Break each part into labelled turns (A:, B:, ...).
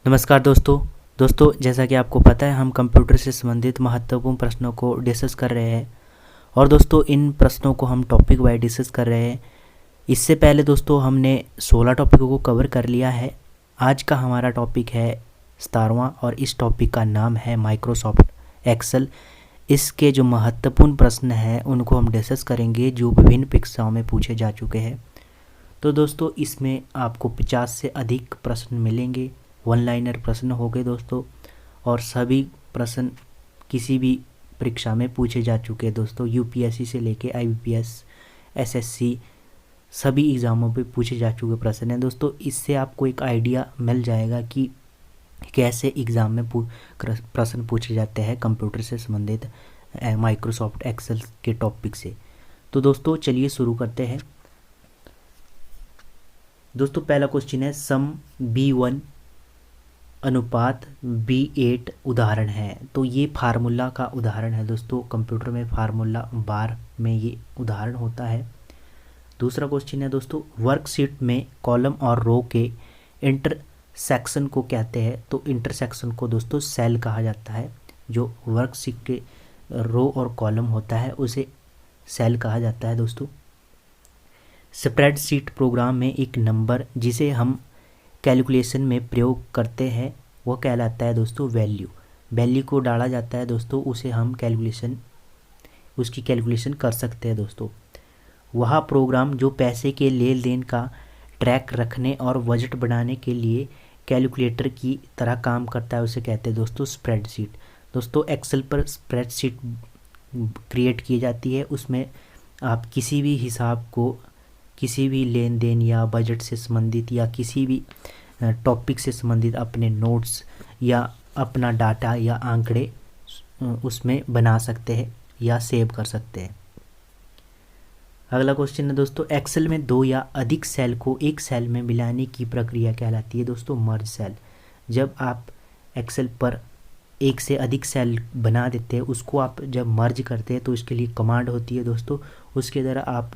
A: नमस्कार दोस्तों जैसा कि आपको पता है हम कंप्यूटर से संबंधित महत्वपूर्ण प्रश्नों को डिस्कस कर रहे हैं। और दोस्तों इन प्रश्नों को हम टॉपिक वाइज डिस्कस कर रहे हैं। इससे पहले दोस्तों हमने 16 टॉपिकों को कवर कर लिया है। आज का हमारा टॉपिक है 17वां और इस टॉपिक का नाम है माइक्रोसॉफ्ट एक्सेल। इसके जो महत्वपूर्ण प्रश्न हैं उनको हम डिस्कस करेंगे जो विभिन्न परीक्षाओं में पूछे जा चुके हैं। तो दोस्तों इसमें आपको 50 से अधिक प्रश्न मिलेंगे, वन लाइनर प्रश्न हो गए दोस्तों, और सभी प्रश्न किसी भी परीक्षा में पूछे जा चुके हैं दोस्तों। यूपीएससी से लेके आईबीपीएस, एसएससी सभी एग्ज़ामों पे पूछे जा चुके प्रश्न हैं दोस्तों। इससे आपको एक आइडिया मिल जाएगा कि कैसे एग्ज़ाम में प्रश्न पूछे जाते हैं कंप्यूटर से संबंधित माइक्रोसॉफ्ट एक्सेल के टॉपिक से। तो दोस्तों चलिए शुरू करते हैं। दोस्तों पहला क्वेश्चन है सम B1 अनुपात B8 उदाहरण है। तो ये फार्मूला का उदाहरण है दोस्तों। कंप्यूटर में फार्मूला बार में ये उदाहरण होता है। दूसरा क्वेश्चन है दोस्तों वर्कशीट में कॉलम और रो के इंटरसेक्शन को कहते हैं। तो इंटरसेक्शन को दोस्तों सेल कहा जाता है। जो वर्कशीट के रो और कॉलम होता है उसे सेल कहा जाता है दोस्तों। स्प्रेडशीट प्रोग्राम में एक नंबर जिसे हम कैलकुलेशन में प्रयोग करते हैं वो कहलाता है दोस्तों वैल्यू को डाला जाता है दोस्तों, उसे हम उसकी कैलकुलेशन कर सकते हैं दोस्तों। वह प्रोग्राम जो पैसे के लेन देन का ट्रैक रखने और बजट बनाने के लिए कैलकुलेटर की तरह काम करता है उसे कहते हैं दोस्तों स्प्रेडशीट। दोस्तों एक्सेल पर स्प्रेडशीट क्रिएट की जाती है। उसमें आप किसी भी हिसाब को, किसी भी लेन देन या बजट से संबंधित या किसी भी टॉपिक से संबंधित अपने नोट्स या अपना डाटा या आंकड़े उसमें बना सकते हैं या सेव कर सकते हैं। अगला क्वेश्चन है दोस्तों एक्सेल में दो या अधिक सेल को एक सेल में मिलाने की प्रक्रिया कहलाती है दोस्तों मर्ज सेल। जब आप एक्सेल पर एक से अधिक सेल बना देते हैं उसको आप जब मर्ज करते हैं तो इसके लिए कमांड होती है दोस्तों। उसके द्वारा आप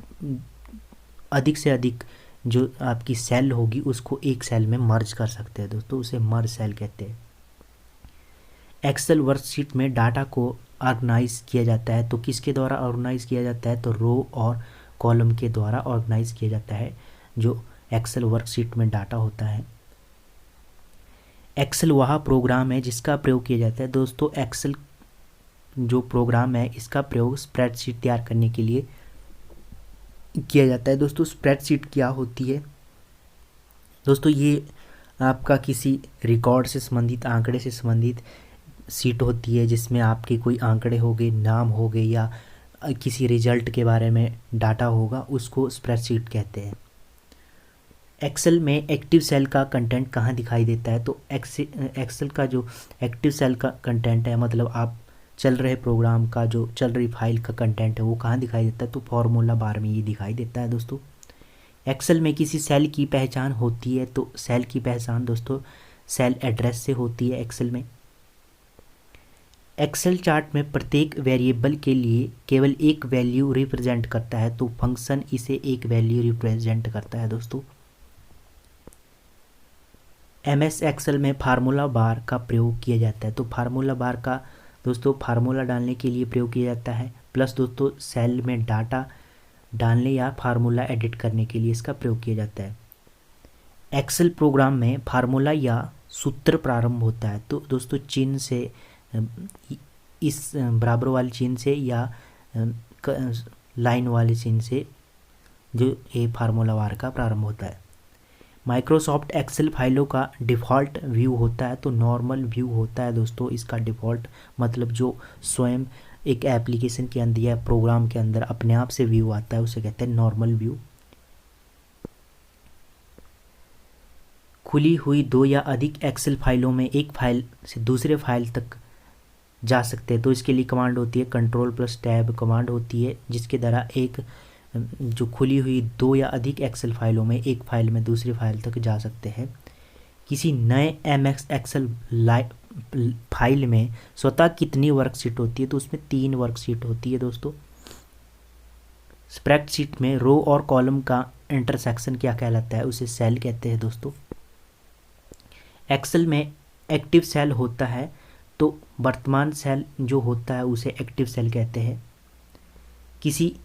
A: अधिक से अधिक जो आपकी सेल होगी उसको एक सेल में मर्ज कर सकते हैं दोस्तों, उसे मर्ज सेल कहते हैं। एक्सेल वर्कशीट में डाटा को ऑर्गेनाइज किया जाता है। तो किसके द्वारा ऑर्गेनाइज किया जाता है? तो रो और कॉलम के द्वारा ऑर्गेनाइज किया जाता है जो एक्सेल वर्कशीट में डाटा होता है। एक्सेल वह प्रोग्राम है जिसका प्रयोग किया जाता है दोस्तों। एक्सेल जो प्रोग्राम है इसका प्रयोग स्प्रेडशीट तैयार करने के लिए किया जाता है दोस्तों। स्प्रेडशीट क्या होती है दोस्तों? ये आपका किसी रिकॉर्ड से संबंधित, आंकड़े से संबंधित सीट होती है जिसमें आपके कोई आंकड़े हो गए, नाम हो गए या किसी रिजल्ट के बारे में डाटा होगा, उसको स्प्रेडशीट कहते हैं। एक्सेल में एक्टिव सेल का कंटेंट कहाँ दिखाई देता है? तो एक्सेल का जो एक्टिव सेल का कंटेंट है, मतलब आप चल रहे प्रोग्राम का जो चल रही फाइल का कंटेंट है वो कहाँ दिखाई देता है? तो फॉर्मूला बार में ये दिखाई देता है दोस्तों। एक्सेल में किसी सेल की पहचान होती है। तो सेल की पहचान दोस्तों सेल एड्रेस से होती है एक्सेल में। एक्सेल चार्ट में प्रत्येक वेरिएबल के लिए केवल एक वैल्यू रिप्रेजेंट करता है। तो फंक्शन इसे एक वैल्यू रिप्रेजेंट करता है दोस्तों। एमएस एक्सेल में फार्मूला बार का प्रयोग किया जाता है। तो फार्मूला बार का दोस्तों फार्मूला डालने के लिए प्रयोग किया जाता है, प्लस दोस्तों सेल में डाटा डालने या फार्मूला एडिट करने के लिए इसका प्रयोग किया जाता है। एक्सेल प्रोग्राम में फार्मूला या सूत्र प्रारंभ होता है। तो दोस्तों चिन्ह से, इस बराबर वाले चिन्ह से या लाइन वाले चिन्ह से जो ये फार्मूला बार का प्रारंभ होता है। माइक्रोसॉफ्ट एक्सेल फाइलों का डिफ़ॉल्ट व्यू होता है। तो नॉर्मल व्यू होता है दोस्तों इसका डिफ़ॉल्ट, मतलब जो स्वयं एक एप्लीकेशन के अंदर या प्रोग्राम के अंदर अपने आप से व्यू आता है उसे कहते हैं नॉर्मल व्यू। खुली हुई दो या अधिक एक्सेल फाइलों में एक फाइल से दूसरे फाइल तक जा सकते हैं। तो इसके लिए कमांड होती है Ctrl+Tab कमांड होती है जिसके द्वारा एक जो खुली हुई दो या अधिक एक्सेल फाइलों में एक फाइल में दूसरी फाइल तक जा सकते हैं। किसी नए एमएस एक्सेल फाइल में स्वतः कितनी वर्कशीट होती है? तो उसमें 3 वर्कशीट होती है दोस्तों। स्प्रेडशीट में रो और कॉलम का इंटरसेक्शन क्या कहलाता है? उसे सेल कहते हैं दोस्तों। एक्सेल में एक्टिव सेल होता है तो वर्तमान सेल जो होता है उसे एक्टिव सेल कहते हैं। किसी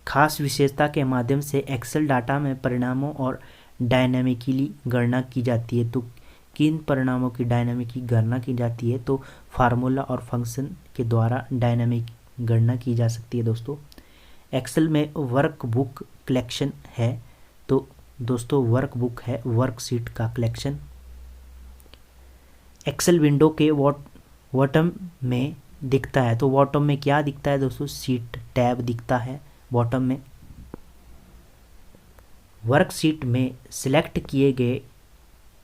A: खास विशेषता के माध्यम से एक्सेल डाटा में परिणामों और डायनामिकली गणना की जाती है। तो किन परिणामों की डायनामिक गणना की जाती है? तो फार्मूला और फंक्शन के द्वारा डायनामिक गणना की जा सकती है दोस्तों। एक्सेल में वर्कबुक कलेक्शन है, तो दोस्तों वर्कबुक है वर्कशीट का कलेक्शन। एक्सेल विंडो के बॉटम में दिखता है, तो बॉटम में क्या दिखता है दोस्तों? शीट टैब दिखता है बॉटम में। वर्कशीट में सिलेक्ट किए गए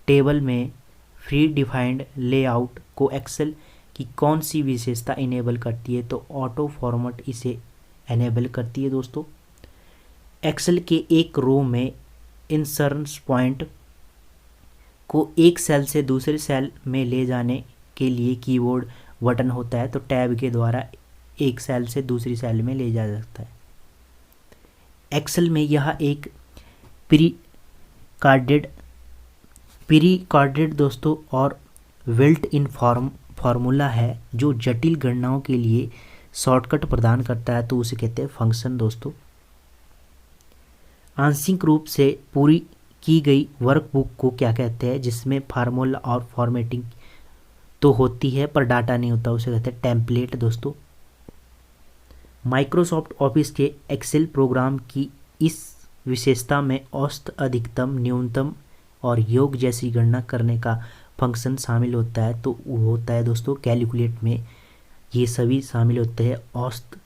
A: टेबल में फ्री डिफाइंड लेआउट को एक्सेल की कौन सी विशेषता इनेबल करती है? तो ऑटो फॉर्मेट इसे इनेबल करती है दोस्तों। एक्सेल के एक रो में इंसर्ट पॉइंट को एक सेल से दूसरे सेल में ले जाने के लिए कीबोर्ड बटन होता है, तो टैब के द्वारा एक सेल से दूसरी सेल में ले जा सकता है। एक्सेल में यह एक प्री कार्डेड दोस्तों और बिल्ट इन फार्मूला है जो जटिल गणनाओं के लिए शॉर्टकट प्रदान करता है, तो उसे कहते हैं फंक्शन दोस्तों। आंशिक रूप से पूरी की गई वर्कबुक को क्या कहते हैं? जिसमें फार्मूला और फॉर्मेटिंग तो होती है पर डाटा नहीं होता, उसे कहते हैं टेम्पलेट दोस्तों। माइक्रोसॉफ्ट ऑफिस के एक्सेल प्रोग्राम की इस विशेषता में औसत, अधिकतम, न्यूनतम और योग जैसी गणना करने का फंक्शन शामिल होता है, तो वो होता है दोस्तों कैलकुलेट में ये सभी शामिल होते हैं। औसत,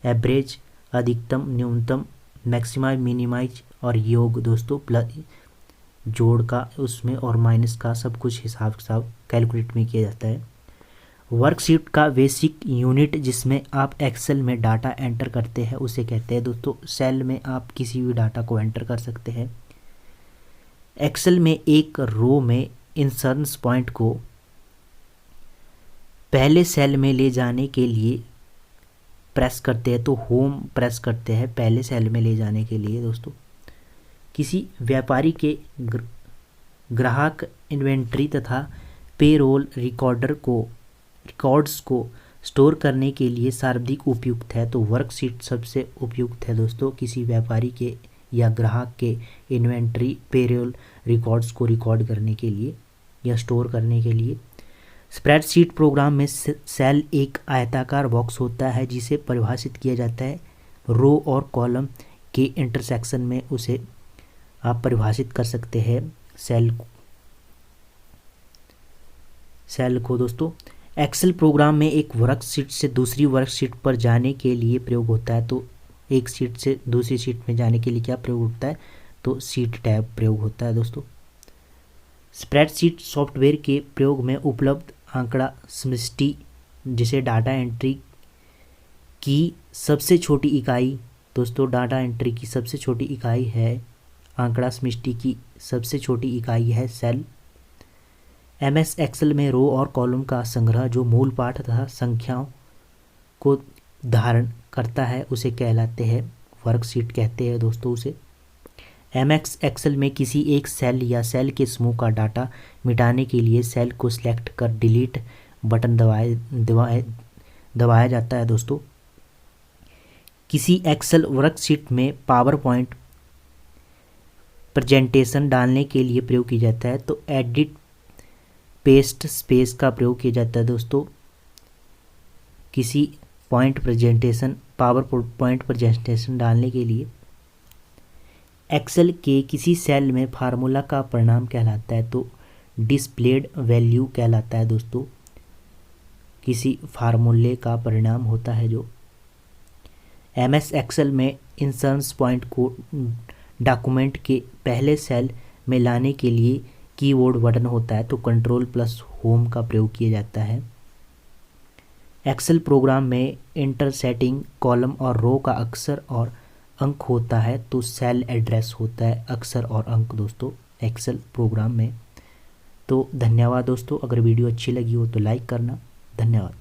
A: एवरेज, अधिकतम, न्यूनतम, मैक्सिमाइज, मिनिमाइज और योग दोस्तों, प्लस जोड़ का उसमें और माइनस का सब कुछ हिसाब कैलकुलेट में किया जाता है। वर्कशीट का बेसिक यूनिट जिसमें आप एक्सेल में डाटा एंटर करते हैं उसे कहते हैं दोस्तों सेल में आप किसी भी डाटा को एंटर कर सकते हैं। एक्सेल में एक रो में इंसर्ट पॉइंट को पहले सेल में ले जाने के लिए प्रेस करते हैं, तो होम प्रेस करते हैं पहले सेल में ले जाने के लिए दोस्तों। किसी व्यापारी के ग्राहक इन्वेंट्री तथा पेरोल रिकॉर्ड्स को स्टोर करने के लिए सर्वाधिक उपयुक्त है, तो वर्कशीट सबसे उपयुक्त है दोस्तों किसी व्यापारी के या ग्राहक के इन्वेंट्री, पेरोल रिकॉर्ड्स को रिकॉर्ड करने के लिए या स्टोर करने के लिए। स्प्रेडशीट प्रोग्राम में सेल एक आयताकार बॉक्स होता है जिसे परिभाषित किया जाता है रो और कॉलम के इंटरसेक्शन में, उसे आप परिभाषित कर सकते हैं सेल को दोस्तों। एक्सेल प्रोग्राम में एक वर्कशीट से दूसरी वर्कशीट पर जाने के लिए प्रयोग होता है, तो एक शीट से दूसरी शीट में जाने के लिए क्या प्रयोग होता है? तो शीट टैब प्रयोग होता है दोस्तों। स्प्रेडशीट सॉफ्टवेयर के प्रयोग में उपलब्ध आंकड़ा समष्टि जिसे डाटा एंट्री की सबसे छोटी इकाई दोस्तों, डाटा एंट्री की सबसे छोटी इकाई है आंकड़ा समष्टि की सबसे छोटी इकाई है सेल। एमएस एक्सेल में रो और कॉलम का संग्रह जो मूल पाठ तथा संख्याओं को धारण करता है उसे कहलाते हैं वर्कशीट कहते हैं दोस्तों उसे। एमएस एक्सेल में किसी एक सेल या सेल के समूह का डाटा मिटाने के लिए सेल को सिलेक्ट कर डिलीट बटन दबाया जाता है दोस्तों। किसी एक्सेल वर्कशीट में पावर पॉइंट प्रेजेंटेशन डालने के लिए प्रयोग किया जाता है, तो एडिट पेस्ट स्पेस का प्रयोग किया जाता है दोस्तों किसी पावर पॉइंट प्रेजेंटेशन डालने के लिए। एक्सेल के किसी सेल में फार्मूला का परिणाम कहलाता है, तो डिस्प्लेड वैल्यू कहलाता है दोस्तों किसी फार्मूले का परिणाम होता है जो। एमएस एक्सेल में इंसर्ट पॉइंट को डॉक्यूमेंट के पहले सेल में लाने के लिए कीबोर्ड बटन होता है, तो कंट्रोल प्लस होम का प्रयोग किया जाता है। एक्सेल प्रोग्राम में इंटरसेक्टिंग कॉलम और रो का अक्षर और अंक होता है, तो सेल एड्रेस होता है अक्षर और अंक दोस्तों एक्सेल प्रोग्राम में। तो धन्यवाद दोस्तों, अगर वीडियो अच्छी लगी हो तो लाइक करना। धन्यवाद।